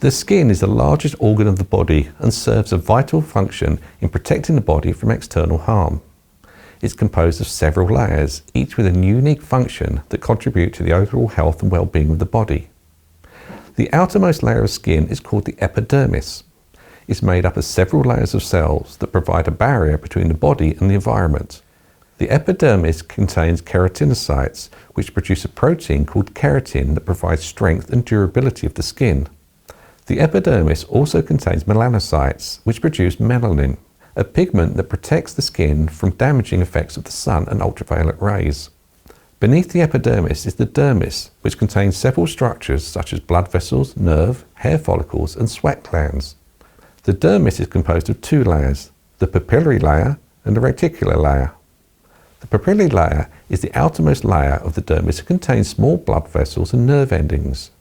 The skin is the largest organ of the body and serves a vital function in protecting the body from external harm. It's composed of several layers, each with a unique function that contribute to the overall health and well-being of the body. The outermost layer of skin is called the epidermis. It's made up of several layers of cells that provide a barrier between the body and the environment. The epidermis contains keratinocytes, which produce a protein called keratin that provides strength and durability of the skin. The epidermis also contains melanocytes, which produce melanin, a pigment that protects the skin from damaging effects of the sun and ultraviolet rays. Beneath the epidermis is the dermis, which contains several structures such as blood vessels, nerve, hair follicles, and sweat glands. The dermis is composed of two layers, the papillary layer and the reticular layer. The papillary layer is the outermost layer of the dermis and contains small blood vessels and nerve endings.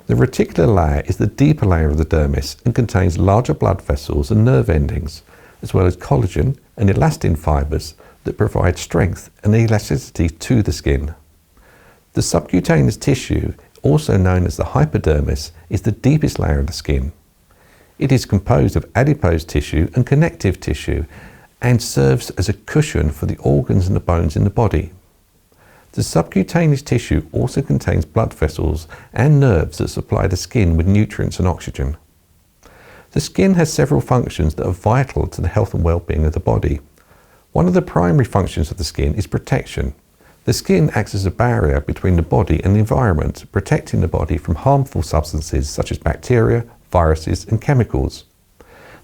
The reticular layer is the deeper layer of the dermis and contains larger blood vessels and nerve endings, as well as collagen and elastin fibers that provide strength and elasticity to the skin. The subcutaneous tissue, also known as the hypodermis, is the deepest layer of the skin. It is composed of adipose tissue and connective tissue and serves as a cushion for the organs and the bones in the body. The subcutaneous tissue also contains blood vessels and nerves that supply the skin with nutrients and oxygen. The skin has several functions that are vital to the health and well-being of the body. One of the primary functions of the skin is protection. The skin acts as a barrier between the body and the environment, protecting the body from harmful substances such as bacteria, viruses, and chemicals.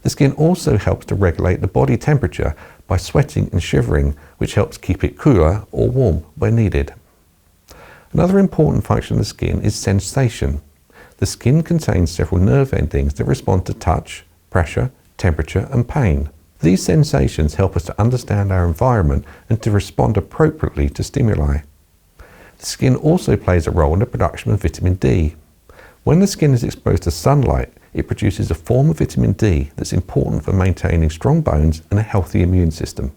The skin also helps to regulate the body temperature by sweating and shivering, which helps keep it cooler or warm where needed. Another important function of the skin is sensation. The skin contains several nerve endings that respond to touch, pressure, temperature, and pain. These sensations help us to understand our environment and to respond appropriately to stimuli. The skin also plays a role in the production of vitamin D. When the skin is exposed to sunlight, it produces a form of vitamin D that's important for maintaining strong bones and a healthy immune system.